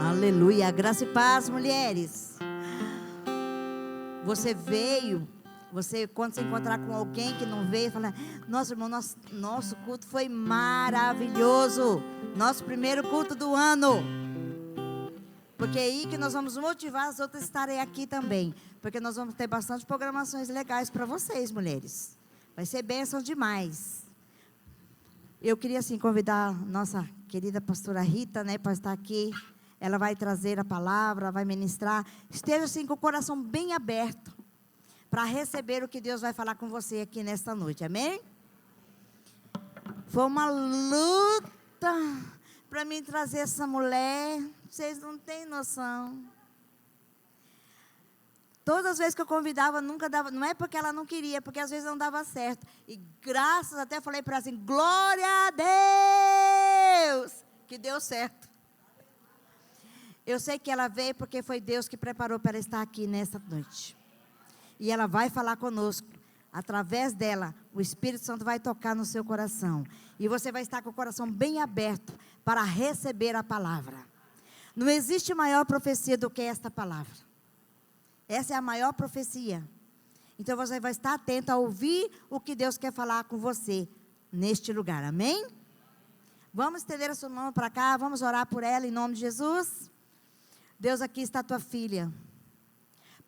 Aleluia, graça e paz, mulheres. Você veio, quando você encontrar com alguém que não veio, fala: nossa, irmão, nosso culto foi maravilhoso. Nosso primeiro culto do ano. Porque é aí que nós vamos motivar as outras a estarem aqui também. Porque nós vamos ter bastante programações legais para vocês, mulheres. Vai ser bênção demais. Eu queria, assim, convidar a nossa querida pastora Rita, né, para estar aqui. Ela vai trazer a palavra, vai ministrar. Esteja, assim, com o coração bem aberto para receber o que Deus vai falar com você aqui nesta noite. Amém? Foi uma luta para mim trazer essa mulher. Vocês não têm noção. Todas as vezes que eu convidava, nunca dava. Não é porque ela não queria, porque às vezes não dava certo. E graças, até falei para ela assim: glória a Deus, que deu certo. Eu sei que ela veio porque foi Deus que preparou para estar aqui nesta noite. E ela vai falar conosco. Através dela, o Espírito Santo vai tocar no seu coração. E você vai estar com o coração bem aberto para receber a palavra. Não existe maior profecia do que esta palavra. Essa é a maior profecia. Então você vai estar atento a ouvir o que Deus quer falar com você neste lugar. Amém? Vamos estender a sua mão para cá. Vamos orar por ela em nome de Jesus. Deus, aqui está a tua filha.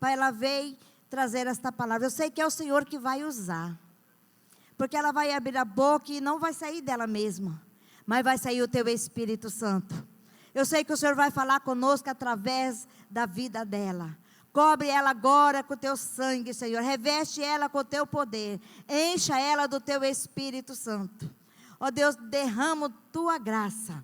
Pai, ela veio trazer esta palavra. Eu sei que é o Senhor que vai usar. Porque ela vai abrir a boca e não vai sair dela mesma. Mas vai sair o teu Espírito Santo. Eu sei que o Senhor vai falar conosco através da vida dela. Cobre ela agora com o teu sangue, Senhor. Reveste ela com o teu poder. Encha ela do teu Espírito Santo. Ó Deus, derrama tua graça.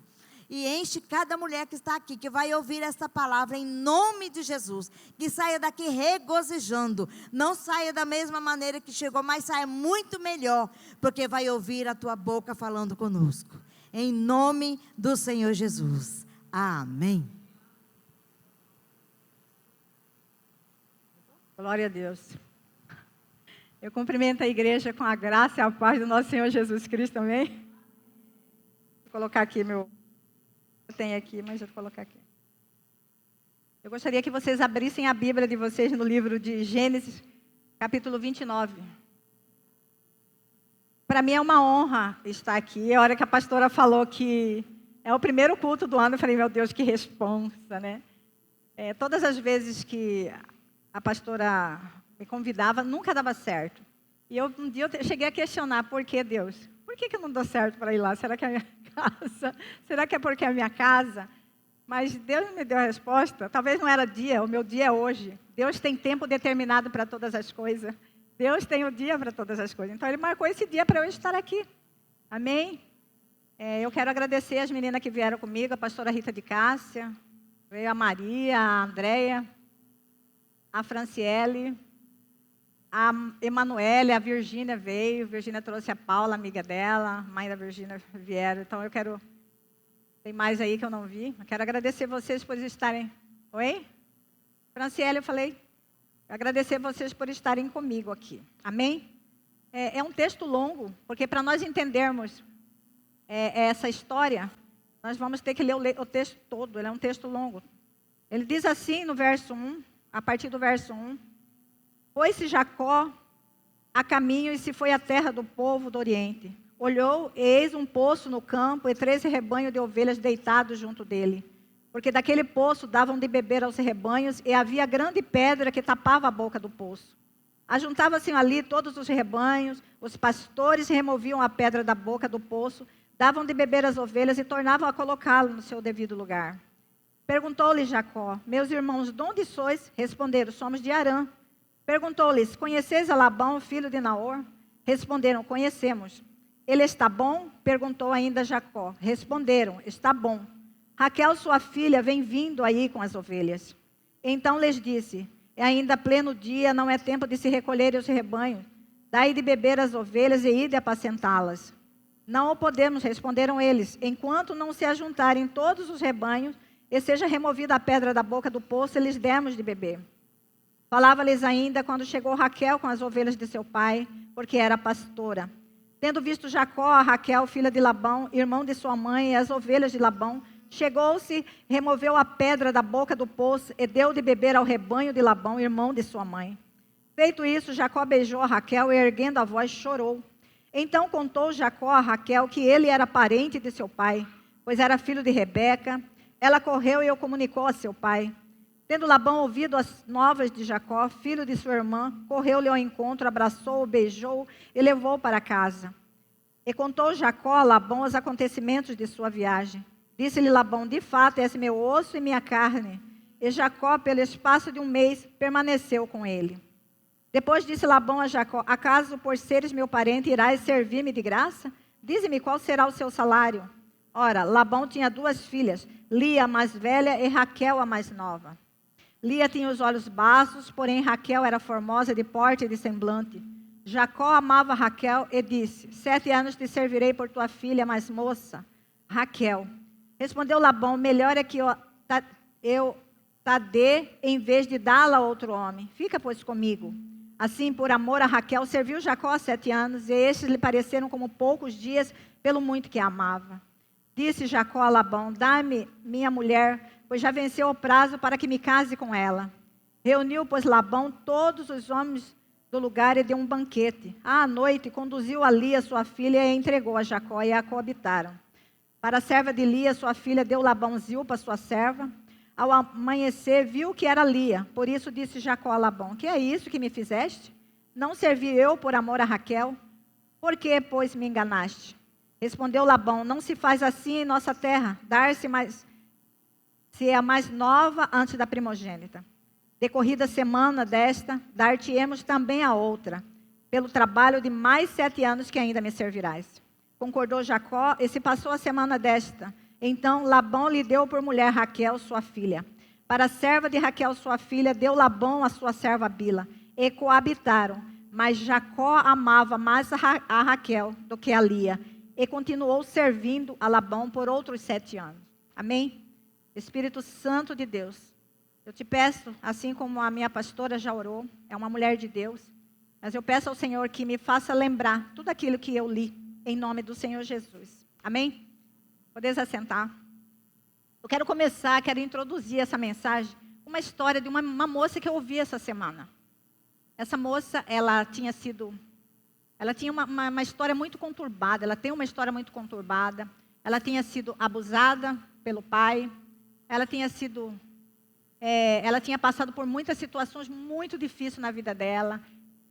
E enche cada mulher que está aqui, que vai ouvir essa palavra em nome de Jesus. Que saia daqui regozijando. Não saia da mesma maneira que chegou, mas saia muito melhor. Porque vai ouvir a tua boca falando conosco. Em nome do Senhor Jesus. Amém. Glória a Deus. Eu cumprimento a igreja com a graça e a paz do nosso Senhor Jesus Cristo também. Vou colocar aqui meu... Eu tenho aqui, mas eu vou colocar aqui. Eu gostaria que vocês abrissem a Bíblia de vocês no livro de Gênesis, capítulo 29. Para mim é uma honra estar aqui. A hora que a pastora falou que é o primeiro culto do ano, eu falei: meu Deus, que responsa, né? Todas as vezes que a pastora me convidava, nunca dava certo. E um dia eu cheguei a questionar: por que Deus? Por que não deu certo para ir lá? Será que é a minha casa? Será que é porque é a minha casa? Mas Deus me deu a resposta. Talvez não era dia, o meu dia é hoje. Deus tem tempo determinado para todas as coisas. Deus tem o dia para todas as coisas. Então Ele marcou esse dia para eu estar aqui. Amém? Eu quero agradecer as meninas que vieram comigo, a pastora Rita de Cássia, veio a Maria, a Andréia, a Franciele, a Emanuele, a Virgínia veio. Virgínia trouxe a Paula, amiga dela, mãe da Virgínia vieram. Então eu quero... Tem mais aí que eu não vi. Eu quero agradecer vocês por estarem... Oi? Franciele, eu falei. Agradecer vocês por estarem comigo aqui. Amém? É um texto longo, porque para nós entendermos essa história, nós vamos ter que ler o texto todo. Ele é um texto longo. Ele diz assim no verso 1, a partir do verso 1. Foi-se Jacó a caminho e se foi à terra do povo do Oriente. Olhou, e eis um poço no campo e 13 rebanhos de ovelhas deitados junto dele. Porque daquele poço davam de beber aos rebanhos e havia grande pedra que tapava a boca do poço. Ajuntavam-se ali todos os rebanhos, os pastores removiam a pedra da boca do poço, davam de beber às ovelhas e tornavam a colocá-lo no seu devido lugar. Perguntou-lhe Jacó: meus irmãos, de onde sois? Responderam: somos de Harã. Perguntou-lhes: conheceis a Labão, filho de Naor? Responderam: conhecemos. Ele está bom? Perguntou ainda Jacó. Responderam: está bom. Raquel, sua filha, vem vindo aí com as ovelhas. Então lhes disse: é ainda pleno dia, não é tempo de se recolherem os rebanhos. Dai de beber as ovelhas e ide apacentá-las. Não o podemos, responderam eles, enquanto não se ajuntarem todos os rebanhos e seja removida a pedra da boca do poço, lhes demos de beber. Falava-lhes ainda quando chegou Raquel com as ovelhas de seu pai, porque era pastora. Tendo visto Jacó a Raquel, filha de Labão, irmão de sua mãe, e as ovelhas de Labão, Chegou-se, removeu a pedra da boca do poço e deu de beber ao rebanho de Labão, irmão de sua mãe. Feito isso, Jacó beijou a Raquel e, erguendo a voz, chorou. Então contou Jacó a Raquel que ele era parente de seu pai, pois era filho de Rebeca. Ela correu e o comunicou a seu pai. Tendo Labão ouvido as novas de Jacó, filho de sua irmã, correu-lhe ao encontro, abraçou-o, beijou-o e levou-o para casa. E contou Jacó a Labão os acontecimentos de sua viagem. Disse-lhe Labão: de fato, és meu osso e minha carne. E Jacó, pelo espaço de um mês, permaneceu com ele. Depois disse Labão a Jacó: acaso, por seres meu parente, irás servir-me de graça? Dize-me qual será o seu salário. Ora, Labão tinha 2 filhas, Lia, a mais velha, e Raquel, a mais nova. Lia tinha os olhos baços, porém Raquel era formosa de porte e de semblante. Jacó amava Raquel e disse: 7 anos te servirei por tua filha mais moça, Raquel. Respondeu Labão: melhor é que eu ta dê em vez de dá-la a outro homem. Fica, pois, comigo. Assim, por amor a Raquel, serviu Jacó 7 anos, e estes lhe pareceram como poucos dias, pelo muito que a amava. Disse Jacó a Labão: dá-me minha mulher, pois já venceu o prazo para que me case com ela. Reuniu, pois, Labão todos os homens do lugar e deu um banquete. À noite, conduziu a Lia, sua filha, e a entregou a Jacó, e a coabitaram. Para a serva de Lia, sua filha, deu Labão Zilpa, sua serva. Ao amanhecer, viu que era Lia. Por isso disse Jacó a Labão: que é isso que me fizeste? Não servi eu por amor a Raquel? Por que, pois, me enganaste? Respondeu Labão: não se faz assim em nossa terra, dar-se mais, se é a mais nova antes da primogênita. Decorrida a semana desta, dar-te-emos também a outra, pelo trabalho de mais 7 anos que ainda me servirás. Concordou Jacó, e se passou a semana desta. Então Labão lhe deu por mulher Raquel, sua filha. Para a serva de Raquel, sua filha, deu Labão a sua serva Bila, e coabitaram. Mas Jacó amava mais a Raquel do que a Lia, e continuou servindo a Labão por outros 7 anos. Amém? Espírito Santo de Deus, eu te peço, assim como a minha pastora já orou, é uma mulher de Deus, mas eu peço ao Senhor que me faça lembrar tudo aquilo que eu li, em nome do Senhor Jesus. Amém? Podeis assentar. Eu quero introduzir essa mensagem, uma história de uma moça que eu ouvi essa semana. Essa moça, ela tinha uma história muito conturbada, ela tem uma história muito conturbada. Ela tinha sido abusada pelo pai, ela tinha passado por muitas situações muito difíceis na vida dela.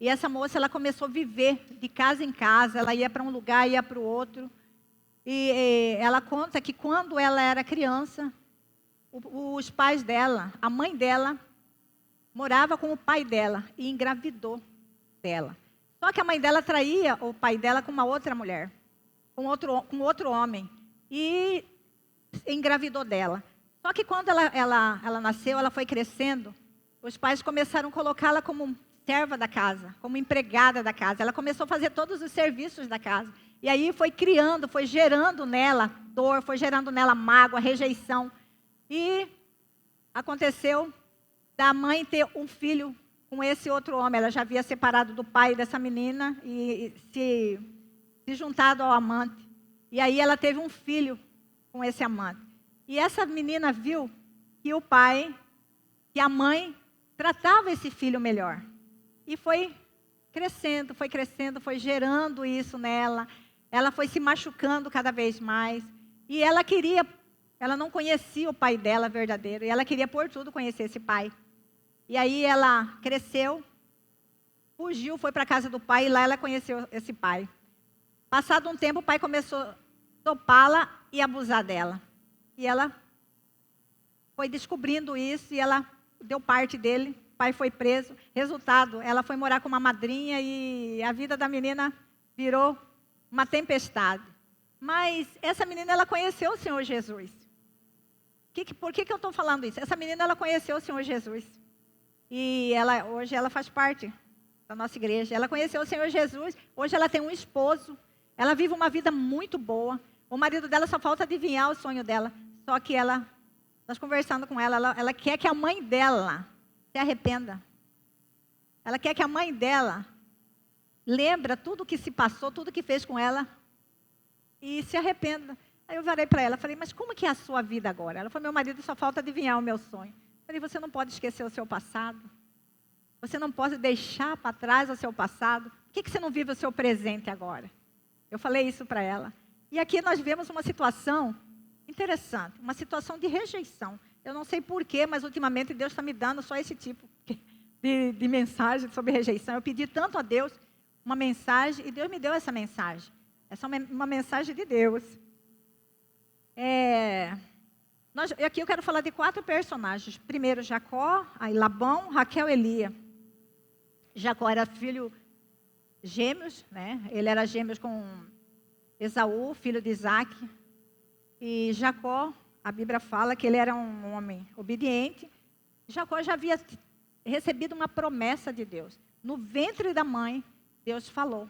E essa moça, ela começou a viver de casa em casa, ela ia para um lugar, ia para o outro. E ela conta que quando ela era criança, os pais dela, a mãe dela, morava com o pai dela e engravidou dela. Só que a mãe dela traía o pai dela com uma outra mulher, com outro homem, e engravidou dela. Só que quando ela nasceu, ela foi crescendo, os pais começaram a colocá-la como serva da casa, como empregada da casa. Ela começou a fazer todos os serviços da casa. E aí foi criando, foi gerando nela dor, foi gerando nela mágoa, rejeição. E aconteceu da mãe ter um filho com esse outro homem. Ela já havia separado do pai dessa menina e se juntado ao amante. E aí ela teve um filho com esse amante. E essa menina viu que o pai, que a mãe tratava esse filho melhor. E foi crescendo, foi gerando isso nela. Ela foi se machucando cada vez mais. E ela não conhecia o pai dela verdadeiro. E ela queria por tudo conhecer esse pai. E aí ela cresceu, fugiu, foi para a casa do pai e lá ela conheceu esse pai. Passado um tempo, o pai começou a topá-la e abusar dela. E ela foi descobrindo isso e ela deu parte dele. O pai foi preso. Resultado, ela foi morar com uma madrinha e a vida da menina virou uma tempestade. Mas essa menina, ela conheceu o Senhor Jesus. Por que eu estou falando isso? Essa menina, ela conheceu o Senhor Jesus. E hoje ela faz parte da nossa igreja. Ela conheceu o Senhor Jesus. Hoje ela tem um esposo. Ela vive uma vida muito boa. O marido dela só falta adivinhar o sonho dela. Só que nós conversando com ela quer que a mãe dela se arrependa. Ela quer que a mãe dela lembra tudo que se passou, tudo que fez com ela e se arrependa. Aí eu varei para ela, falei, mas como que é a sua vida agora? Ela falou, meu marido só falta adivinhar o meu sonho. Eu falei, você não pode esquecer o seu passado. Você não pode deixar para trás o seu passado. Por que você não vive o seu presente agora? Eu falei isso para ela. E aqui nós vemos uma situação interessante, uma situação de rejeição. Eu não sei porquê, mas ultimamente Deus está me dando só esse tipo de mensagem sobre rejeição. Eu pedi tanto a Deus uma mensagem e Deus me deu essa mensagem. Essa é uma mensagem de Deus. Aqui eu quero falar de 4 personagens. Primeiro Jacó, aí Labão, Raquel e Lia. Jacó era filho gêmeos, né? Ele era gêmeos com Esaú, filho de Isaac. E Jacó, a Bíblia fala que ele era um homem obediente. Jacó já havia recebido uma promessa de Deus. No ventre da mãe, Deus falou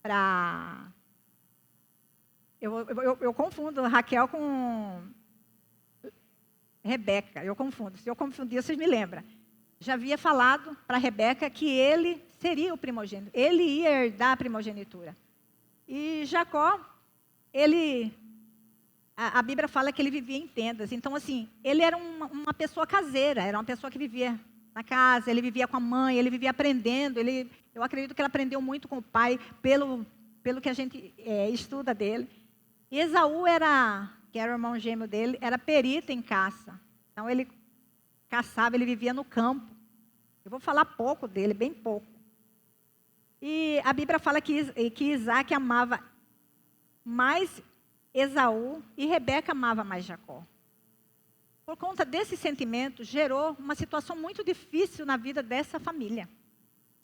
para... Eu confundo Raquel com Rebeca. Eu confundo. Se eu confundir, vocês me lembram. Já havia falado para Rebeca que ele seria o primogênito. Ele ia herdar a primogenitura. E Jacó, a Bíblia fala que ele vivia em tendas. Então, assim, ele era uma pessoa caseira. Era uma pessoa que vivia na casa. Ele vivia com a mãe. Ele vivia aprendendo. Eu acredito que ele aprendeu muito com o pai, pelo que a gente estuda dele. E Esaú que era o irmão gêmeo dele, era perito em caça. Então, ele caçava, ele vivia no campo. Eu vou falar pouco dele, bem pouco. E a Bíblia fala que Isaac amava mais Esaú e Rebeca amava mais Jacó. Por conta desse sentimento, gerou uma situação muito difícil na vida dessa família.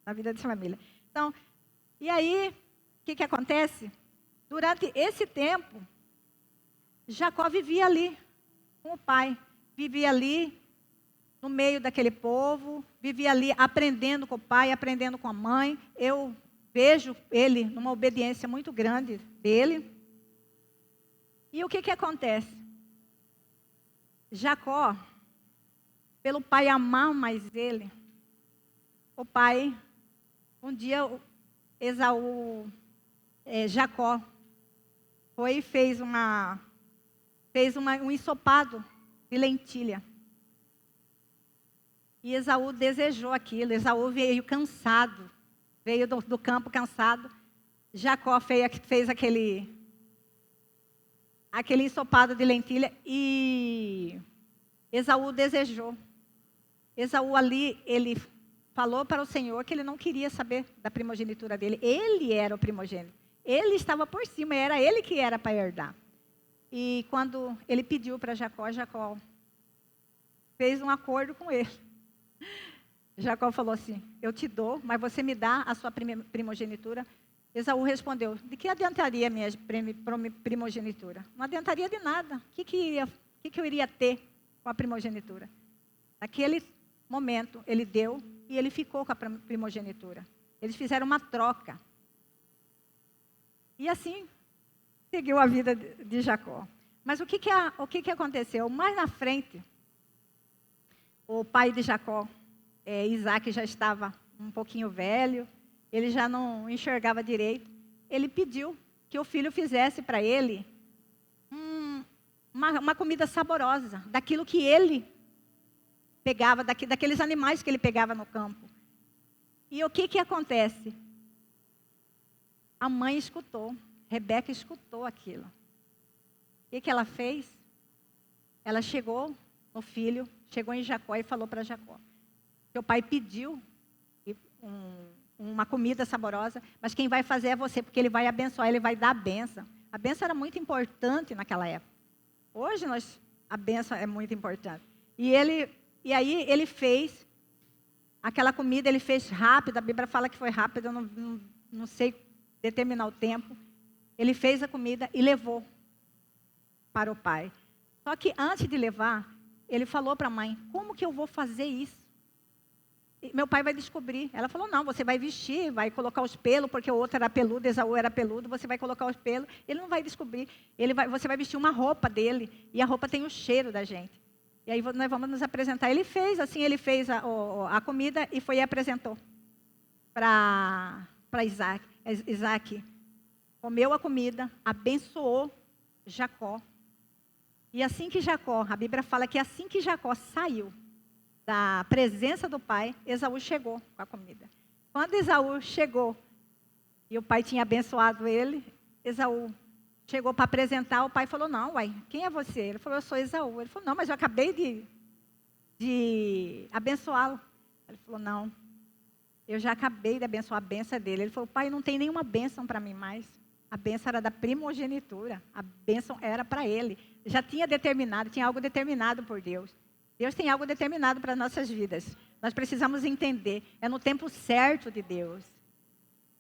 Na vida dessa família. Então, e aí, o que acontece? Durante esse tempo, Jacó vivia ali com o pai. Vivia ali no meio daquele povo. Vivia ali aprendendo com o pai, aprendendo com a mãe. Eu vejo ele numa obediência muito grande dele. E o que acontece? Jacó, pelo pai amar mais ele, o pai, um dia Jacó foi e fez um ensopado de lentilha. E Esaú desejou aquilo. Esaú veio cansado, veio do campo cansado. Jacó fez aquele ensopado de lentilha e Esaú desejou. Esaú ali, ele falou para o Senhor que ele não queria saber da primogenitura dele. Ele era o primogênito. Ele estava por cima, era ele que era para herdar. E quando ele pediu para Jacó, Jacó fez um acordo com ele. Jacó falou assim, eu te dou, mas você me dá a sua primogenitura. Esaú respondeu, de que adiantaria a minha primogenitura? Não adiantaria de nada. O que eu iria ter com a primogenitura? Naquele momento, ele deu e ele ficou com a primogenitura. Eles fizeram uma troca. E assim, seguiu a vida de Jacó. Mas o que aconteceu? Mais na frente, o pai de Jacó, Isaac, já estava um pouquinho velho, ele já não enxergava direito. Ele pediu que o filho fizesse para ele uma comida saborosa, daquilo que ele pegava, daqueles animais que ele pegava no campo. E o que acontece? A mãe escutou, Rebeca escutou aquilo. O que ela fez? Ela chegou no filho, chegou em Jacó e falou para Jacó. Seu pai pediu uma comida saborosa, mas quem vai fazer é você, porque ele vai abençoar, ele vai dar a bênção. A bênção era muito importante naquela época. Hoje a bênção é muito importante. E aí ele fez aquela comida, ele fez rápido, a Bíblia fala que foi rápido, eu não sei determinar o tempo. Ele fez a comida e levou para o pai. Só que antes de levar, ele falou para a mãe, como que eu vou fazer isso? Meu pai vai descobrir. Ela falou, não, você vai vestir, vai colocar os pelos, porque o outro era peludo, Esaú era peludo, você vai colocar os pelos, ele não vai descobrir. Você vai vestir uma roupa dele, e a roupa tem o cheiro da gente. E aí nós vamos nos apresentar. Ele fez a comida e foi e apresentou para Isaac. Isaac comeu a comida, abençoou Jacó. E assim que Jacó, a Bíblia fala que assim que Jacó saiu da presença do pai, Esaú chegou com a comida. Quando Esaú chegou, e o pai tinha abençoado ele, Esaú chegou para apresentar, o pai falou, não, uai, quem é você? Ele falou, eu sou Esaú. Ele falou, não, mas eu acabei de abençoá-lo. Ele falou, não, eu já acabei de abençoar a bênção dele. Ele falou, pai, não tem nenhuma bênção para mim mais. A bênção era da primogenitura, a bênção era para ele. Já tinha determinado, tinha algo determinado por Deus. Deus tem algo determinado para as nossas vidas. Nós precisamos entender, é no tempo certo de Deus.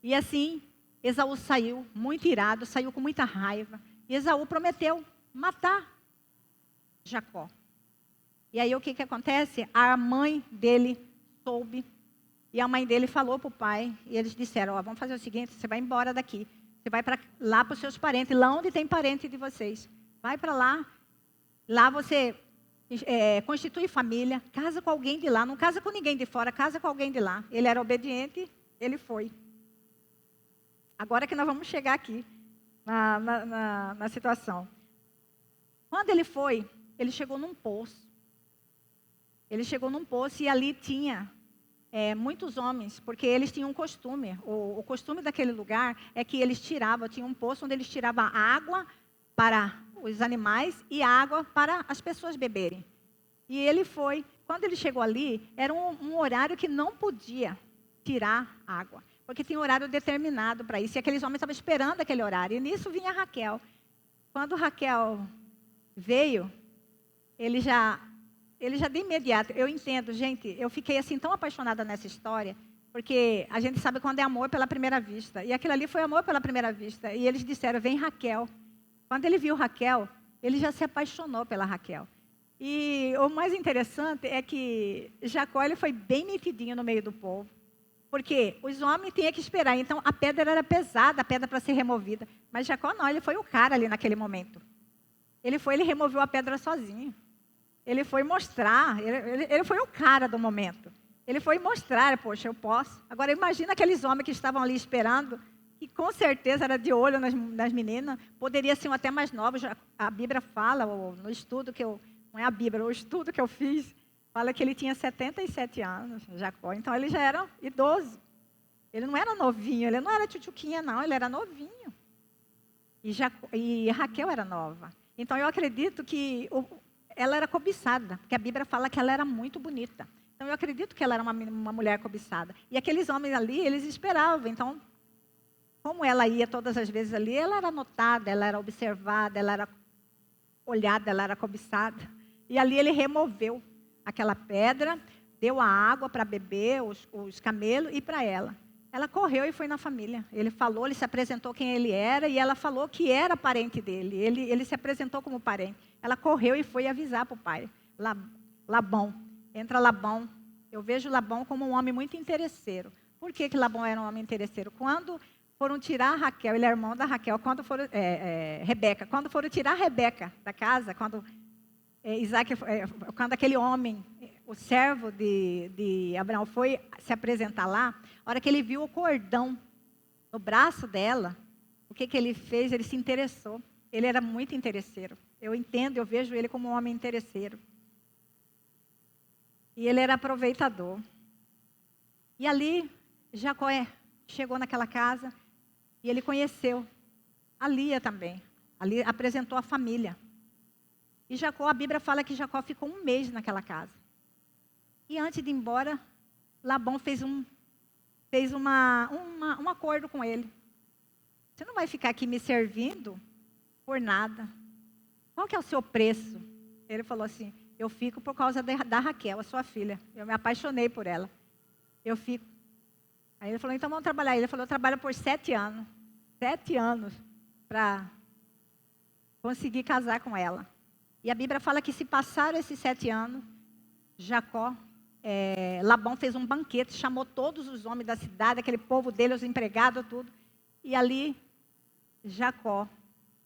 E assim, Esaú saiu muito irado, saiu com muita raiva. E Esaú prometeu matar Jacó. E aí o que acontece? A mãe dele soube. E a mãe dele falou para o pai. E eles disseram, vamos fazer o seguinte, você vai embora daqui. Você vai lá para os seus parentes, lá onde tem parente de vocês. Vai para lá. Lá você constitui família, casa com alguém de lá. Não casa com ninguém de fora, casa com alguém de lá. Ele era obediente, ele foi. Agora que nós vamos chegar aqui, na situação. Quando ele foi, ele chegou num poço. Ele chegou num poço e ali tinha muitos homens, porque eles tinham um costume. O costume daquele lugar é que eles tiravam, tinha um poço onde eles tiravam água para os animais e água para as pessoas beberem. E ele foi, quando ele chegou ali, era um horário que não podia tirar água, porque tinha um horário determinado para isso, e aqueles homens estavam esperando aquele horário, e nisso vinha Raquel. Quando Raquel veio, ele já de imediato, eu entendo, gente, eu fiquei assim tão apaixonada nessa história, porque a gente sabe quando é amor pela primeira vista, e aquilo ali foi amor pela primeira vista, e eles disseram, vem Raquel. Quando ele viu Raquel, ele já se apaixonou pela Raquel. E o mais interessante é que Jacó ele foi bem metidinho no meio do povo, porque os homens tinham que esperar, então a pedra era pesada, a pedra para ser removida, mas Jacó não, ele foi o cara ali naquele momento. Ele removeu a pedra sozinho. Ele foi mostrar, ele foi o cara do momento. Ele foi mostrar, poxa, eu posso. Agora imagina aqueles homens que estavam ali esperando, que com certeza era de olho nas meninas, poderia ser até mais novos. A Bíblia fala, no estudo que não é a Bíblia, o estudo que eu fiz, fala que ele tinha 77 anos, Jacó. Então ele já era idoso. Ele não era novinho, ele não era tchutchuquinha, não, ele era novinho. E Raquel era nova. Então eu acredito que ela era cobiçada, porque a Bíblia fala que ela era muito bonita. Então eu acredito que ela era uma mulher cobiçada. E aqueles homens ali, eles esperavam. Então, como ela ia todas as vezes ali, ela era notada, ela era observada, ela era olhada, ela era cobiçada. E ali ele removeu aquela pedra, deu a água para beber, os camelos, e para ela. Ela correu e foi na família. Ele falou, ele se apresentou quem ele era, e ela falou que era parente dele. Ele se apresentou como parente. Ela correu e foi avisar para o pai. Labão. Entra Labão. Eu vejo Labão como um homem muito interesseiro. Por que Labão era um homem interesseiro? Quando foram tirar Raquel, ele é irmão da Raquel, Rebeca. Quando foram tirar Rebeca da casa, quando aquele homem, o servo de Abraão, foi se apresentar lá, a hora que ele viu o cordão no braço dela, o que ele fez? Ele se interessou. Ele era muito interesseiro. Eu entendo, eu vejo ele como um homem interesseiro. E ele era aproveitador. E ali, Jacó chegou naquela casa e ele conheceu a Lia também. Ali apresentou a família. E Jacó, a Bíblia fala que Jacó ficou um mês naquela casa. E antes de ir embora, Labão fez um acordo com ele. Você não vai ficar aqui me servindo por nada. Qual que é o seu preço? Ele falou assim, eu fico por causa da Raquel, a sua filha. Eu me apaixonei por ela. Eu fico. Aí ele falou, então vamos trabalhar. Ele falou, eu trabalho por 7 anos. 7 anos para conseguir casar com ela. E a Bíblia fala que se passaram esses 7 anos, Labão fez um banquete, chamou todos os homens da cidade, aquele povo dele, os empregados, tudo. E ali, Jacó,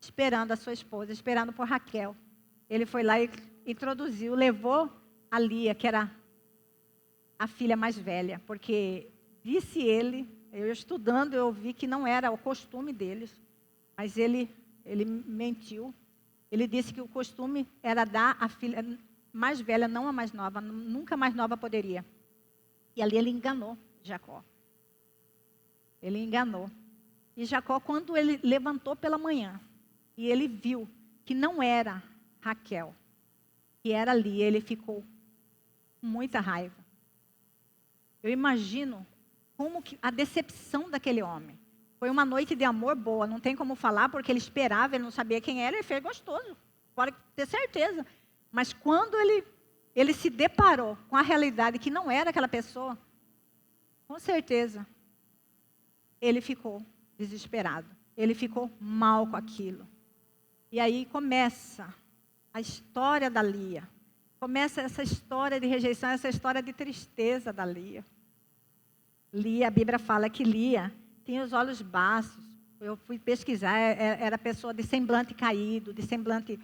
esperando a sua esposa, esperando por Raquel. Ele foi lá e introduziu, levou a Lia, que era a filha mais velha, porque disse ele, eu estudando, eu vi que não era o costume deles, mas ele mentiu Ele disse que o costume era dar a filha mais velha, não a mais nova, nunca a mais nova poderia. E ali ele enganou Jacó. Ele enganou. E Jacó, quando ele levantou pela manhã, e ele viu que não era Raquel, que era Lia, ele ficou com muita raiva. Eu imagino como que a decepção daquele homem. Foi uma noite de amor boa, não tem como falar, porque ele esperava, ele não sabia quem era, ele fez gostoso, pode ter certeza. Mas quando ele se deparou com a realidade que não era aquela pessoa, com certeza, ele ficou desesperado. Ele ficou mal com aquilo. E aí começa a história da Lia. Começa essa história de rejeição, essa história de tristeza da Lia. Lia, a Bíblia fala que Lia tinha os olhos baços. Eu fui pesquisar, era pessoa de semblante caído, de semblante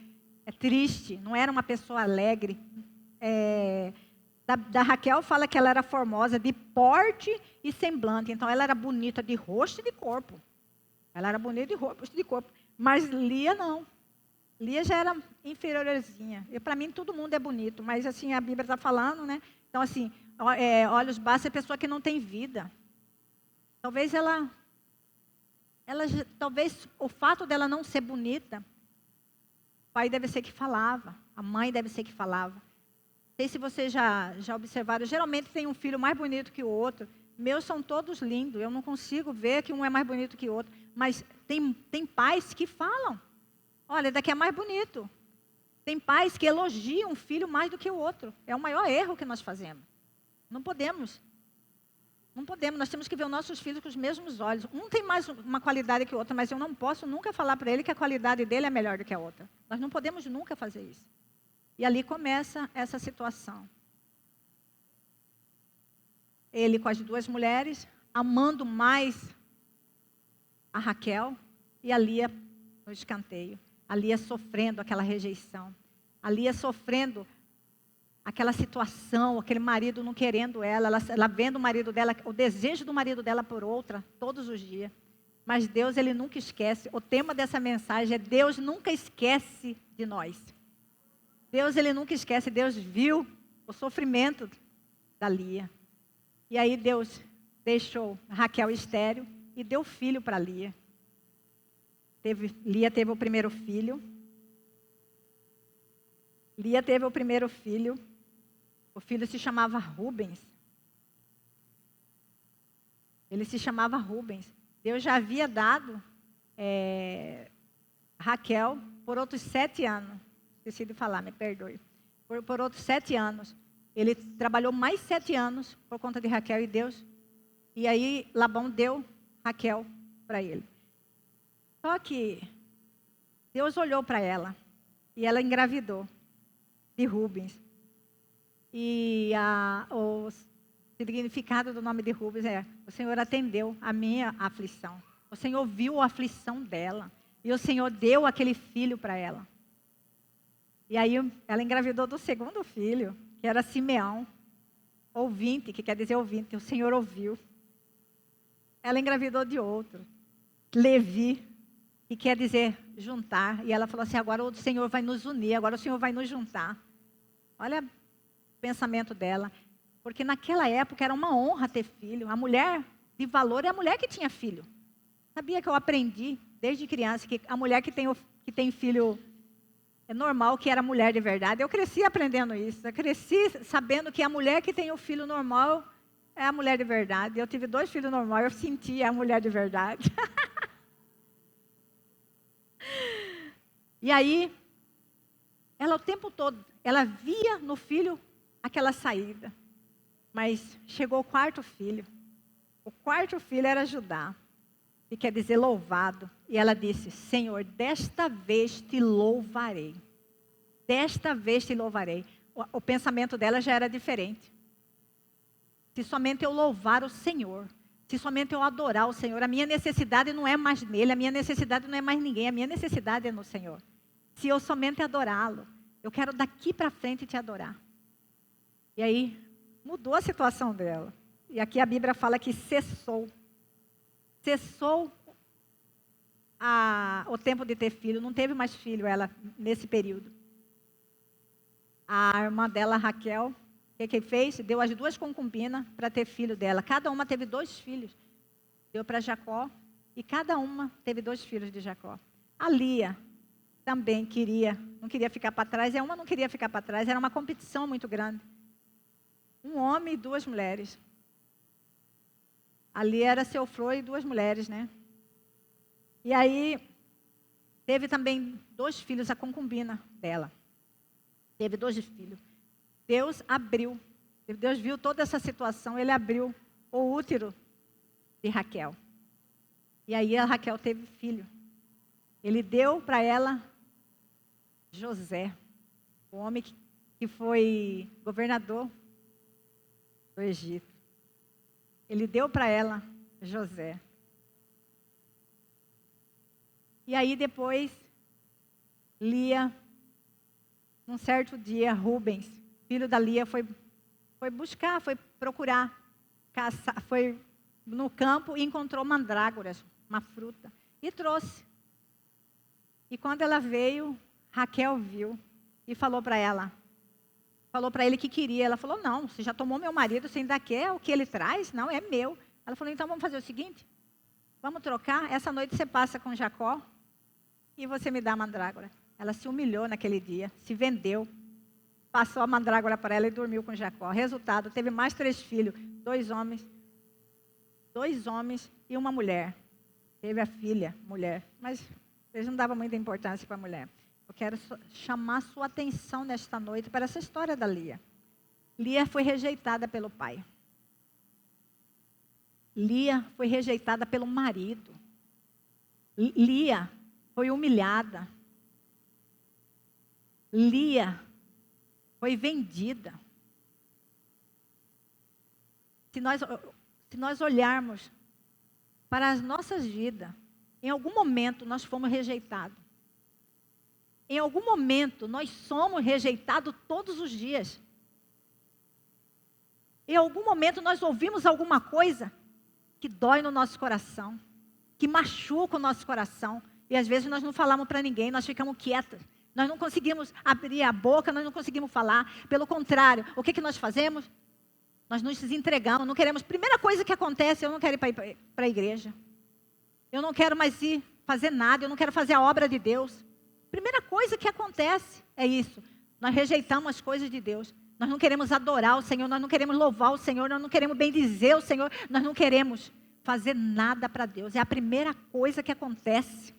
triste, não era uma pessoa alegre. Da Raquel fala que ela era formosa de porte e semblante, então ela era bonita de rosto e de corpo. Ela era bonita de rosto e de corpo, mas Lia não. Lia já era inferiorzinha. Para mim todo mundo é bonito, mas assim a Bíblia está falando, né? Então assim, olhos baços é pessoa que não tem vida. Talvez talvez o fato dela não ser bonita, o pai deve ser que falava, a mãe deve ser que falava. Não sei se vocês já observaram, geralmente tem um filho mais bonito que o outro. Meus são todos lindos, eu não consigo ver que um é mais bonito que o outro. Mas tem pais que falam, olha, daqui é mais bonito. Tem pais que elogiam um filho mais do que o outro. É o maior erro que nós fazemos. Não podemos. Não podemos, nós temos que ver os nossos filhos com os mesmos olhos. Um tem mais uma qualidade que o outro, mas eu não posso nunca falar para ele que a qualidade dele é melhor do que a outra. Nós não podemos nunca fazer isso. E ali começa essa situação. Ele com as duas mulheres, amando mais a Raquel e a Lia no escanteio. A Lia sofrendo aquela rejeição. A Lia sofrendo aquela situação, aquele marido não querendo ela vendo o marido dela, o desejo do marido dela por outra, todos os dias. Mas Deus, Ele nunca esquece. O tema dessa mensagem é Deus nunca esquece de nós. Deus, Ele nunca esquece. Deus viu o sofrimento da Lia. E aí Deus deixou Raquel estéril e deu filho para Lia. Lia teve o primeiro filho. Lia teve o primeiro filho. O filho se chamava Rubens. Ele se chamava Rubens. Deus já havia dado Raquel por outros 7 anos. Esqueci de falar, me perdoe. Por outros 7 anos. Ele trabalhou mais 7 anos por conta de Raquel e Deus. E aí Labão deu Raquel para ele. Só que Deus olhou para ela e ela engravidou de Rubens. E o significado do nome de Rubens é: o Senhor atendeu a minha aflição. O Senhor viu a aflição dela. E o Senhor deu aquele filho para ela. E aí ela engravidou do segundo filho, que era Simeão. Ouvinte, que quer dizer ouvinte. O Senhor ouviu. Ela engravidou de outro, Levi, que quer dizer juntar. E ela falou assim: agora o Senhor vai nos unir, agora o Senhor vai nos juntar. Olha o pensamento dela. Porque naquela época era uma honra ter filho. A mulher de valor é a mulher que tinha filho. Sabia que eu aprendi desde criança que a mulher que tem filho é normal, que era mulher de verdade. Eu cresci aprendendo isso. Eu cresci sabendo que a mulher que tem o filho normal é a mulher de verdade. Eu tive 2 filhos normais, eu senti a mulher de verdade. E aí, ela o tempo todo, ela via no filho aquela saída. Mas chegou o 4º filho. O 4º filho era Judá, que quer dizer louvado. E ela disse: Senhor, desta vez te louvarei. Desta vez te louvarei. O pensamento dela já era diferente. Se somente eu louvar o Senhor, se somente eu adorar o Senhor, a minha necessidade não é mais nele, a minha necessidade não é mais ninguém, a minha necessidade é no Senhor. Se eu somente adorá-lo, eu quero daqui para frente te adorar. E aí, mudou a situação dela. E aqui a Bíblia fala que cessou o tempo de ter filho, não teve mais filho ela nesse período. A irmã dela, Raquel, o que fez? Deu as 2 concubinas para ter filho dela. Cada uma teve 2 filhos. Deu para Jacó e cada uma teve 2 filhos de Jacó. A Lia também não queria ficar para trás. Uma não queria ficar para trás, era uma competição muito grande. Um homem e 2 mulheres. A Lia era seu flor e 2 mulheres, né? E aí, teve também 2 filhos, a concubina dela. Teve 2 filhos. Deus viu toda essa situação, ele abriu o útero de Raquel. E aí a Raquel teve filho. Ele deu para ela José, o homem que foi governador do Egito. Ele deu para ela José. E aí depois, Lia, um certo dia, Rubens, filho da Lia, foi procurar, caçar, foi no campo e encontrou mandrágoras, uma fruta, e trouxe. E quando ela veio, Raquel viu e falou para ele que queria. Ela falou, não, você já tomou meu marido, você ainda quer o que ele traz? Não, é meu. Ela falou, então vamos fazer o seguinte, vamos trocar, essa noite você passa com Jacó e você me dá a mandrágora. Ela se humilhou naquele dia, se vendeu, passou a mandrágora para ela e dormiu com Jacó. Resultado, teve mais 3 filhos, 2 homens e uma mulher. Teve a filha, mulher, mas eles não davam muita importância para a mulher. Eu quero chamar sua atenção nesta noite para essa história da Lia. Lia foi rejeitada pelo pai. Lia foi rejeitada pelo marido. Lia foi humilhada. Lia foi vendida. Se nós olharmos para as nossas vidas, em algum momento nós fomos rejeitados. Em algum momento nós somos rejeitados todos os dias. Em algum momento nós ouvimos alguma coisa que dói no nosso coração, que machuca o nosso coração. E às vezes nós não falamos para ninguém, nós ficamos quietas. Nós não conseguimos abrir a boca, nós não conseguimos falar. Pelo contrário, o que nós fazemos? Nós nos entregamos, não queremos. Primeira coisa que acontece, eu não quero ir para a igreja. Eu não quero mais ir fazer nada, eu não quero fazer a obra de Deus. Primeira coisa que acontece é isso. Nós rejeitamos as coisas de Deus. Nós não queremos adorar o Senhor, nós não queremos louvar o Senhor, nós não queremos bendizer o Senhor, nós não queremos fazer nada para Deus. É a primeira coisa que acontece.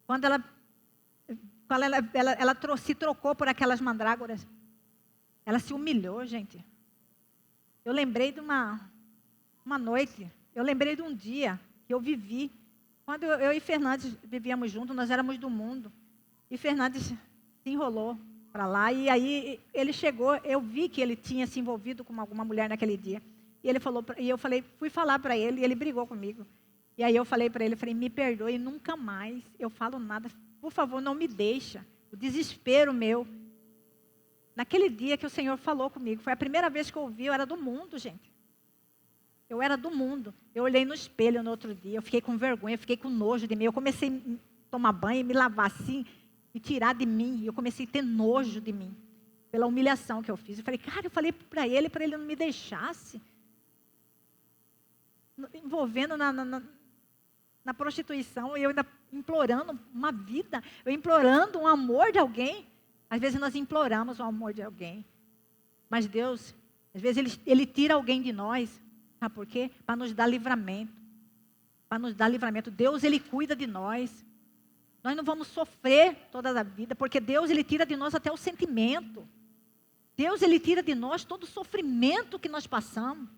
Quando ela se trocou por aquelas mandrágoras, ela se humilhou, gente. Eu lembrei de uma noite, eu lembrei de um dia que eu vivi. Quando eu e Fernandes vivíamos juntos, nós éramos do mundo. E Fernandes se enrolou para lá. E aí ele chegou, eu vi que ele tinha se envolvido com alguma mulher naquele dia. E ele falou, e eu fui falar para ele, e ele brigou comigo. E aí eu falei para ele, me perdoe, nunca mais eu falo nada. Por favor, não me deixa. O desespero meu. Naquele dia que o Senhor falou comigo, foi a primeira vez que eu ouvi, eu era do mundo, gente. Eu era do mundo. Eu olhei no espelho no outro dia, eu fiquei com vergonha, eu fiquei com nojo de mim. Eu comecei a tomar banho, me lavar assim, e tirar de mim. E eu comecei a ter nojo de mim, pela humilhação que eu fiz. Eu falei, cara, eu falei para ele não me deixasse. Envolvendo na prostituição, e eu ainda implorando uma vida, eu implorando um amor de alguém. Às vezes nós imploramos o amor de alguém, mas Deus, às vezes Ele tira alguém de nós, sabe por quê? Para nos dar livramento, para nos dar livramento. Deus, Ele cuida de nós, nós não vamos sofrer toda a vida, porque Deus, Ele tira de nós até o sentimento, Deus, Ele tira de nós todo o sofrimento que nós passamos,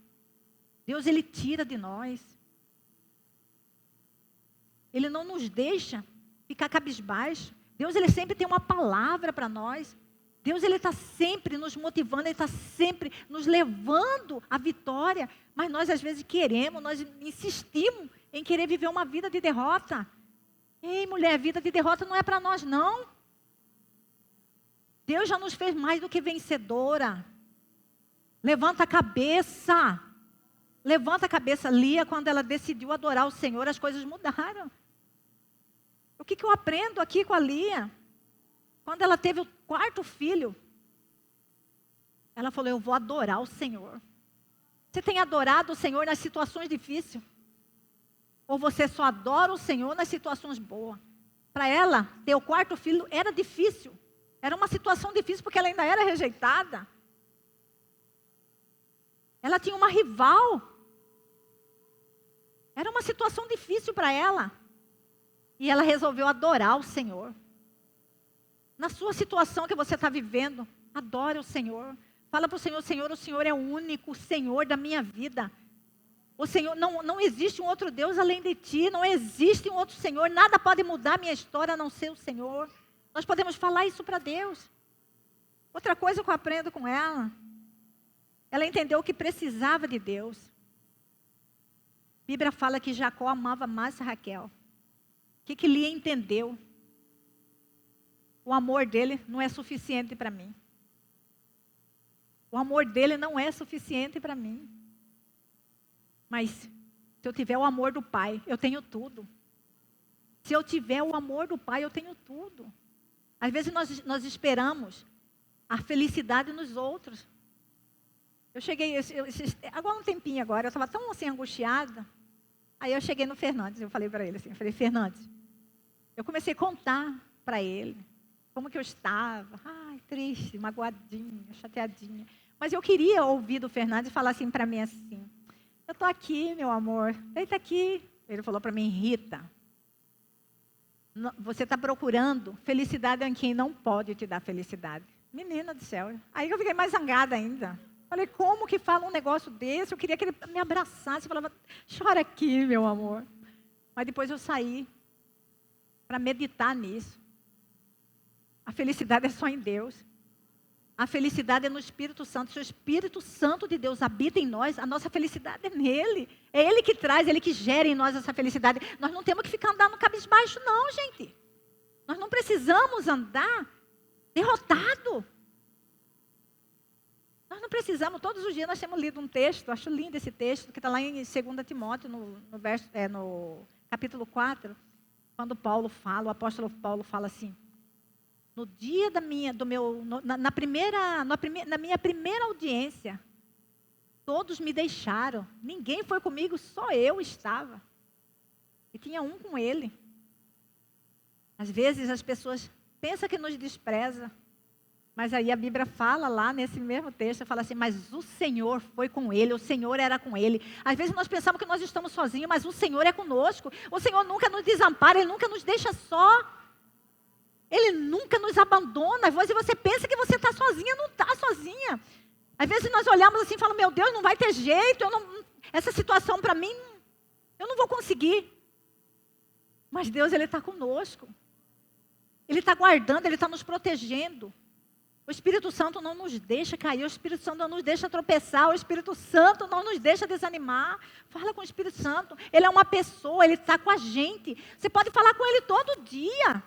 Deus, Ele tira de nós, Ele não nos deixa ficar cabisbaixo. Deus, Ele sempre tem uma palavra para nós. Deus, Ele está sempre nos motivando, Ele está sempre nos levando à vitória. Mas nós, às vezes, nós insistimos em querer viver uma vida de derrota. Ei, mulher, vida de derrota não é para nós, não. Deus já nos fez mais do que vencedora. Levanta a cabeça. Levanta a cabeça. Lia, quando ela decidiu adorar o Senhor, as coisas mudaram. O que eu aprendo aqui com a Lia? Quando ela teve o 4º filho, ela falou, eu vou adorar o Senhor. Você tem adorado o Senhor nas situações difíceis? Ou você só adora o Senhor nas situações boas? Para ela, ter o 4º filho era difícil. Era uma situação difícil porque ela ainda era rejeitada. Ela tinha uma rival. Era uma situação difícil para ela. E ela resolveu adorar o Senhor. Na sua situação que você está vivendo, adore o Senhor. Fala para o Senhor, Senhor, o Senhor é o único Senhor da minha vida. O Senhor, não existe um outro Deus além de ti. Não existe um outro Senhor. Nada pode mudar a minha história a não ser o Senhor. Nós podemos falar isso para Deus. Outra coisa que eu aprendo com ela. Ela entendeu que precisava de Deus. A Bíblia fala que Jacó amava mais Raquel. O que Lia entendeu? O amor dele não é suficiente para mim. O amor dele não é suficiente para mim. Mas se eu tiver o amor do Pai, eu tenho tudo. Se eu tiver o amor do Pai, eu tenho tudo. Às vezes nós esperamos a felicidade nos outros. Eu cheguei, agora um tempinho agora, eu estava tão assim angustiada. Aí eu cheguei no Fernandes, eu falei para ele assim, eu falei, Fernandes, eu comecei a contar para ele como que eu estava. Ai, triste, magoadinha, chateadinha. Mas eu queria ouvir do Fernandes falar assim para mim assim, eu estou aqui, meu amor, deita aqui. Ele falou para mim, Rita, você está procurando felicidade em quem não pode te dar felicidade. Menina do céu. Aí eu fiquei mais zangada ainda. Falei, como que fala um negócio desse? Eu queria que ele me abraçasse. Eu falava, chora aqui, meu amor. Mas depois eu saí para meditar nisso. A felicidade é só em Deus. A felicidade é no Espírito Santo. Se o Espírito Santo de Deus habita em nós, a nossa felicidade é nele. É Ele que traz, Ele que gera em nós essa felicidade. Nós não temos que ficar andando cabisbaixo, não, gente. Nós não precisamos andar derrotado. Nós não precisamos, todos os dias nós temos lido um texto, acho lindo esse texto, que está lá em 2 Timóteo, no capítulo 4, quando o apóstolo Paulo fala assim, no dia na minha primeira audiência, todos me deixaram, ninguém foi comigo, só eu estava. E tinha um com ele. Às vezes as pessoas pensam que nos despreza, mas aí a Bíblia fala lá nesse mesmo texto, fala assim, mas o Senhor foi com ele, o Senhor era com ele. Às vezes nós pensamos que nós estamos sozinhos, mas o Senhor é conosco. O Senhor nunca nos desampara, Ele nunca nos deixa só. Ele nunca nos abandona. Às vezes você pensa que você está sozinha, não está sozinha. Às vezes nós olhamos assim e falamos, meu Deus, não vai ter jeito, essa situação para mim, eu não vou conseguir. Mas Deus, Ele está conosco. Ele está guardando, Ele está nos protegendo. O Espírito Santo não nos deixa cair, o Espírito Santo não nos deixa tropeçar, o Espírito Santo não nos deixa desanimar. Fala com o Espírito Santo, Ele é uma pessoa, Ele está com a gente. Você pode falar com Ele todo dia.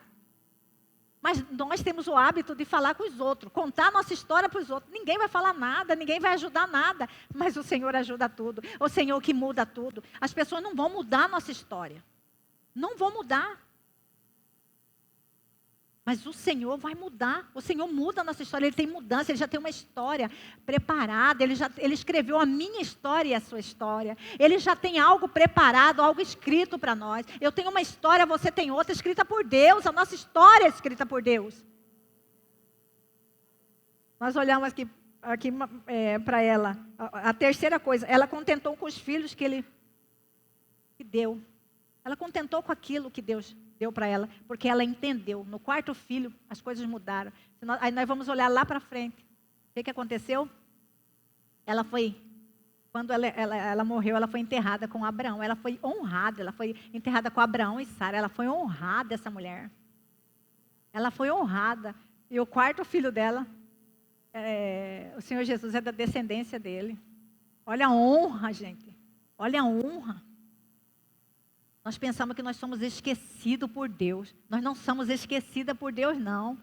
Mas nós temos o hábito de falar com os outros, contar a nossa história para os outros. Ninguém vai falar nada, ninguém vai ajudar nada. Mas o Senhor ajuda tudo, o Senhor que muda tudo. As pessoas não vão mudar a nossa história. Não vão mudar. Mas o Senhor vai mudar. O Senhor muda a nossa história. Ele tem mudança. Ele já tem uma história preparada. Ele escreveu a minha história e a sua história. Ele já tem algo preparado, algo escrito para nós. Eu tenho uma história, você tem outra, escrita por Deus. A nossa história é escrita por Deus. Nós olhamos aqui para ela. A terceira coisa, ela contentou com os filhos que Ele deu. Ela contentou com aquilo que Deus deu para ela, porque ela entendeu. No 4º filho, as coisas mudaram. Aí nós vamos olhar lá para frente. O que aconteceu? Ela foi, quando ela morreu, ela foi enterrada com Abraão. Ela foi honrada, ela foi enterrada com Abraão e Sara. Ela foi honrada, essa mulher. Ela foi honrada. E o 4º filho dela, o Senhor Jesus é da descendência dele. Olha a honra, gente. Olha a honra. Nós pensamos que nós somos esquecidos por Deus. Nós não somos esquecidas por Deus, não.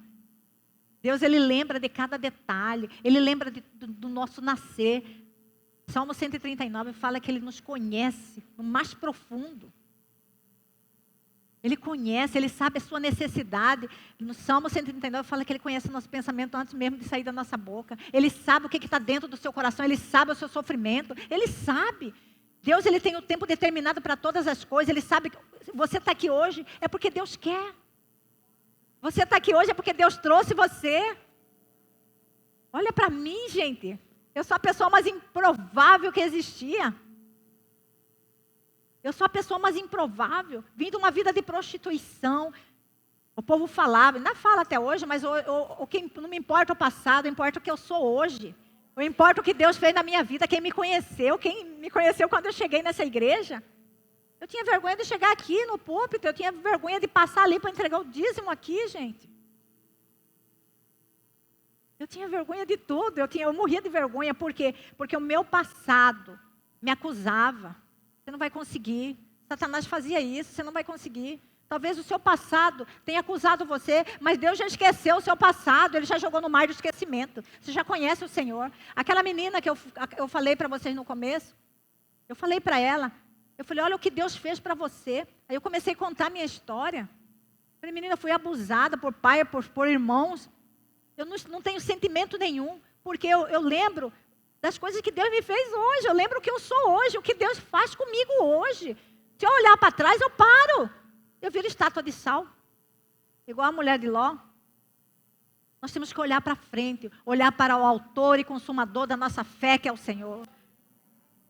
Deus, Ele lembra de cada detalhe. Ele lembra do nosso nascer. Salmo 139 fala que Ele nos conhece no mais profundo. Ele conhece, Ele sabe a sua necessidade. No Salmo 139 fala que Ele conhece o nosso pensamento antes mesmo de sair da nossa boca. Ele sabe o que está dentro do seu coração, Ele sabe o seu sofrimento, Ele sabe. Deus, Ele tem o tempo determinado para todas as coisas, Ele sabe que você está aqui hoje, é porque Deus quer. Você está aqui hoje é porque Deus trouxe você. Olha para mim, gente. Eu sou a pessoa mais improvável que existia. Eu sou a pessoa mais improvável. Vim de uma vida de prostituição. O povo falava, ainda fala até hoje, mas o que não me importa o passado, importa o que eu sou hoje. Não importa o que Deus fez na minha vida, quem me conheceu quando eu cheguei nessa igreja. Eu tinha vergonha de chegar aqui no púlpito, eu tinha vergonha de passar ali para entregar o dízimo aqui, gente. Eu tinha vergonha de tudo, eu morria de vergonha, por quê? Porque o meu passado me acusava. Você não vai conseguir, Satanás fazia isso, você não vai conseguir. Talvez o seu passado tenha acusado você, mas Deus já esqueceu o seu passado, Ele já jogou no mar do esquecimento. Você já conhece o Senhor. Aquela menina que eu falei para vocês no começo, eu falei para ela, eu falei, olha o que Deus fez para você. Aí eu comecei a contar a minha história. Eu falei, menina, eu fui abusada por pai, por irmãos. Eu não tenho sentimento nenhum, porque eu lembro das coisas que Deus me fez hoje. Eu lembro o que eu sou hoje, o que Deus faz comigo hoje. Se eu olhar para trás, eu paro. Eu viro estátua de sal. Igual a mulher de Ló. Nós temos que olhar para frente, olhar para o autor e consumador da nossa fé, que é o Senhor.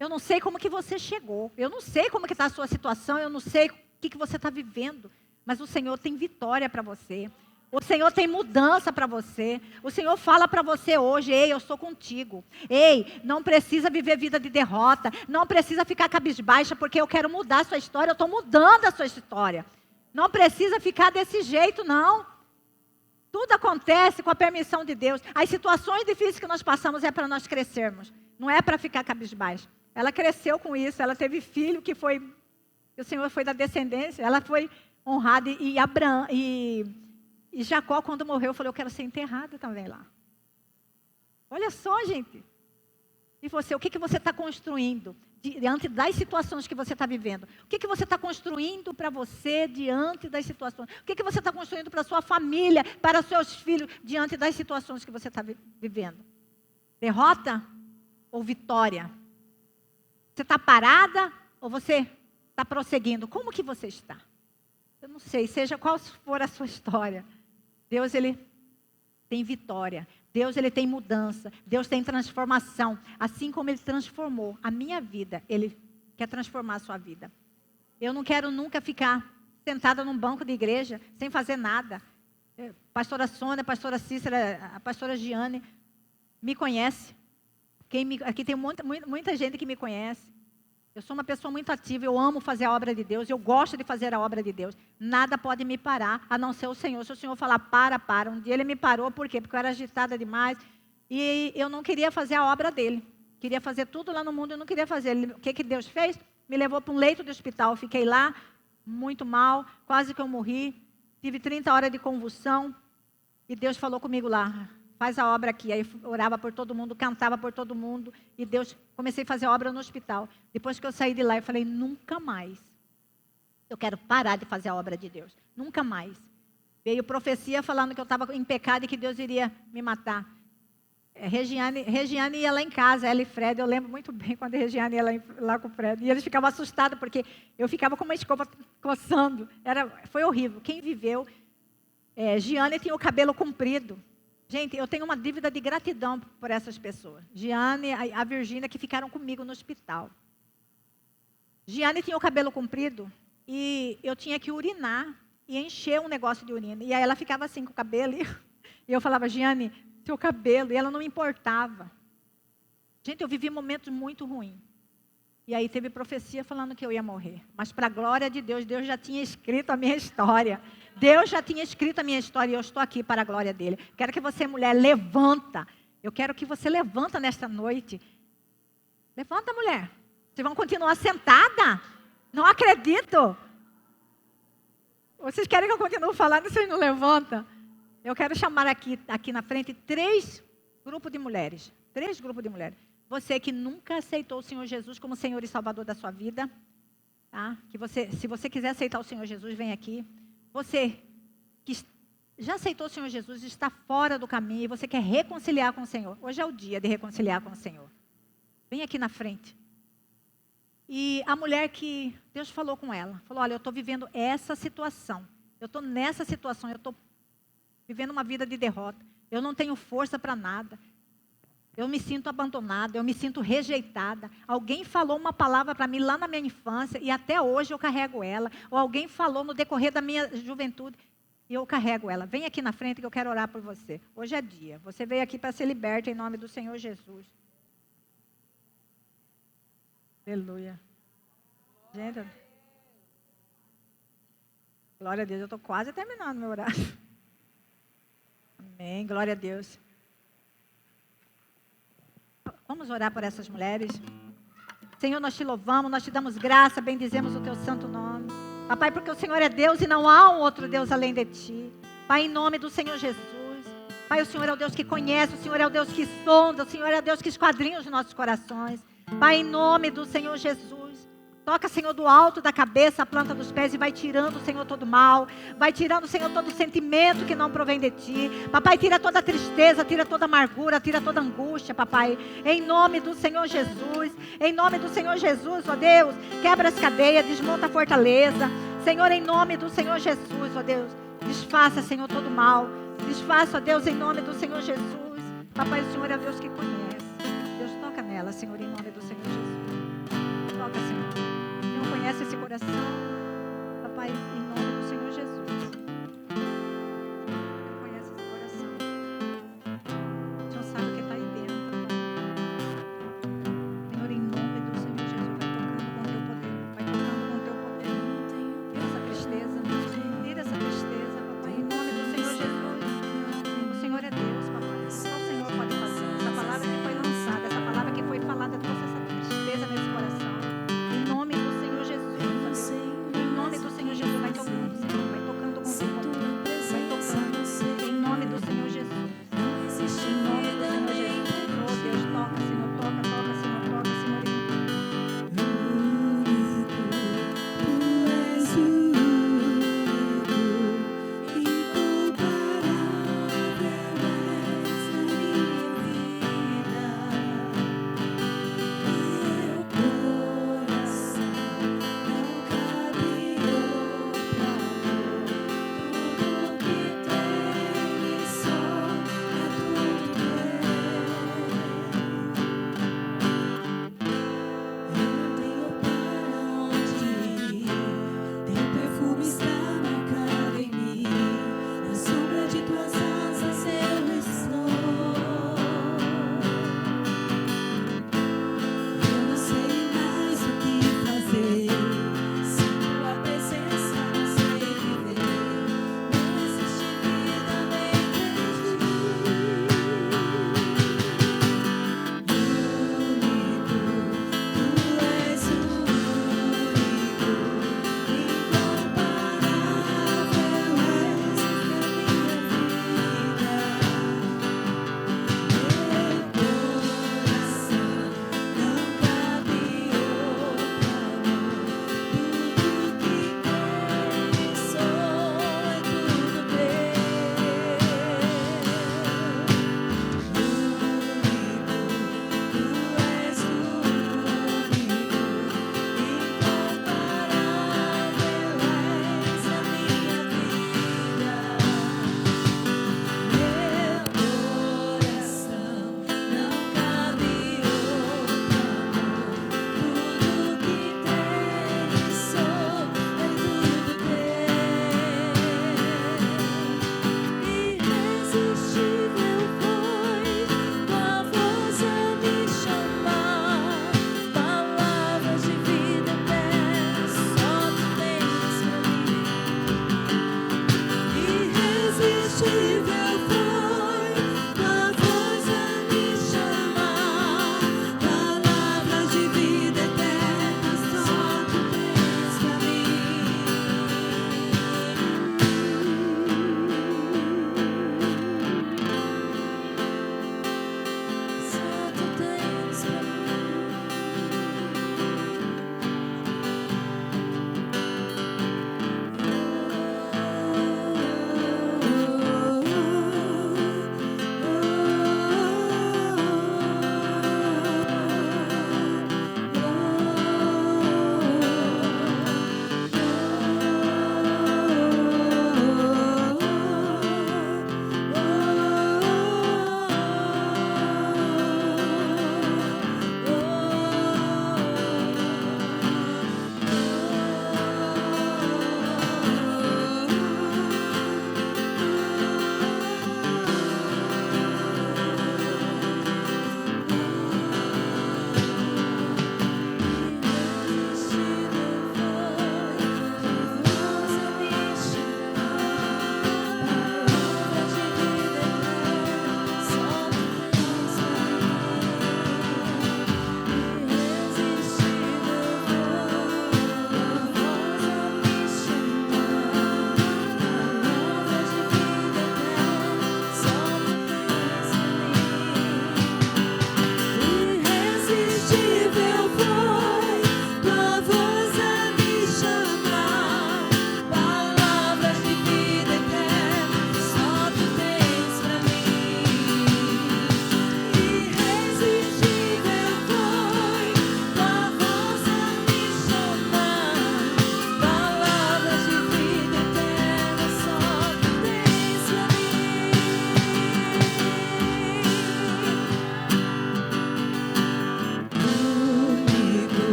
Eu não sei como que você chegou. Eu não sei como que está a sua situação. Eu não sei o que você está vivendo. Mas o Senhor tem vitória para você. O Senhor tem mudança para você. O Senhor fala para você hoje, ei, eu estou contigo. Ei, não precisa viver vida de derrota. Não precisa ficar cabisbaixa, porque eu quero mudar a sua história. Eu estou mudando a sua história. Não precisa ficar desse jeito, não. Tudo acontece com a permissão de Deus. As situações difíceis que nós passamos é para nós crescermos. Não é para ficar cabisbaixa. Ela cresceu com isso. Ela teve filho que foi... O Senhor foi da descendência. Ela foi honrada e Jacó, quando morreu, falou, eu quero ser enterrada também lá. Olha só, gente. E você, o que você está construindo diante das situações que você está vivendo? O que você está construindo para você diante das situações? O que você está construindo para a sua família, para os seus filhos, diante das situações que você está vivendo? Derrota ou vitória? Você está parada ou você está prosseguindo? Como que você está? Eu não sei, seja qual for a sua história. Deus, Ele tem vitória. Deus, Ele tem mudança. Deus tem transformação. Assim como Ele transformou a minha vida, Ele quer transformar a sua vida. Eu não quero nunca ficar sentada num banco de igreja, sem fazer nada. Pastora Sônia, pastora Cícera, a pastora Giane, me conhece. Aqui tem muita gente que me conhece. Eu sou uma pessoa muito ativa, eu amo fazer a obra de Deus, eu gosto de fazer a obra de Deus. Nada pode me parar, a não ser o Senhor. Se o Senhor falar, para. Um dia Ele me parou, por quê? Porque eu era agitada demais e eu não queria fazer a obra dEle. Queria fazer tudo lá no mundo, eu não queria fazer. O que Deus fez? Me levou para um leito de hospital. Fiquei lá, muito mal, quase que eu morri. Tive 30 horas de convulsão e Deus falou comigo lá. Faz a obra aqui. Aí eu orava por todo mundo, cantava por todo mundo. E Deus, comecei a fazer a obra no hospital. Depois que eu saí de lá, eu falei, nunca mais. Eu quero parar de fazer a obra de Deus. Nunca mais. Veio profecia falando que eu estava em pecado e que Deus iria me matar. Regiane ia lá em casa, ela e Fred. Eu lembro muito bem quando a Regiane ia lá com o Fred. E eles ficavam assustados, porque eu ficava com uma escova coçando. Foi horrível. Quem viveu... Giane tinha o cabelo comprido. Gente, eu tenho uma dívida de gratidão por essas pessoas. Giane, a Virgínia, que ficaram comigo no hospital. Giane tinha o cabelo comprido e eu tinha que urinar e encher um negócio de urina. E aí ela ficava assim com o cabelo e eu falava, Giane, seu cabelo. E ela não me importava. Gente, eu vivi momentos muito ruins. E aí teve profecia falando que eu ia morrer. Mas para a glória de Deus, Deus já tinha escrito a minha história. Deus já tinha escrito a minha história e eu estou aqui para a glória dele. Quero que você, mulher, levanta. Eu quero que você levanta nesta noite. Levanta, mulher. Vocês vão continuar sentada? Não acredito. Vocês querem que eu continue falando e vocês não levantam? Eu quero chamar aqui na frente 3 grupos de mulheres. 3 grupos de mulheres. Você que nunca aceitou o Senhor Jesus como Senhor e Salvador da sua vida. tá? Se você quiser aceitar o Senhor Jesus, vem aqui. Você que já aceitou o Senhor Jesus, está fora do caminho e você quer reconciliar com o Senhor. Hoje é o dia de reconciliar com o Senhor. Vem aqui na frente. E a mulher que Deus falou com ela, falou, olha, eu estou vivendo essa situação. Eu estou nessa situação, eu estou vivendo uma vida de derrota. Eu não tenho força para nada. Eu me sinto abandonada, eu me sinto rejeitada. Alguém falou uma palavra para mim lá na minha infância e até hoje eu carrego ela. Ou alguém falou no decorrer da minha juventude e eu carrego ela. Vem aqui na frente que eu quero orar por você. Hoje é dia. Você veio aqui para ser liberta em nome do Senhor Jesus. Aleluia. Gente, glória a Deus, eu estou quase terminando meu horário. Amém, glória a Deus. Vamos orar por essas mulheres. Senhor, nós te louvamos, nós te damos graça, bendizemos o teu santo nome. Papai, porque o Senhor é Deus e não há um outro Deus além de ti. Pai, em nome do Senhor Jesus. Pai, o Senhor é o Deus que conhece, o Senhor é o Deus que sonda, o Senhor é o Deus que esquadrinha os nossos corações. Pai, em nome do Senhor Jesus. Toca, Senhor, do alto da cabeça, a planta dos pés e vai tirando, Senhor, todo mal. Vai tirando, Senhor, todo sentimento que não provém de Ti. Papai, tira toda a tristeza, tira toda a amargura, tira toda a angústia, Papai. Em nome do Senhor Jesus. Em nome do Senhor Jesus, ó Deus. Quebra as cadeias, desmonta a fortaleza. Senhor, em nome do Senhor Jesus, ó Deus. Desfaça, Senhor, todo mal. Desfaça, ó Deus, em nome do Senhor Jesus. Papai, o Senhor é o Deus que conhece. Deus, toca nela, Senhor, em nome do Senhor Jesus. Toca, Senhor. Conhece esse coração, papai, em nome do Senhor Jesus.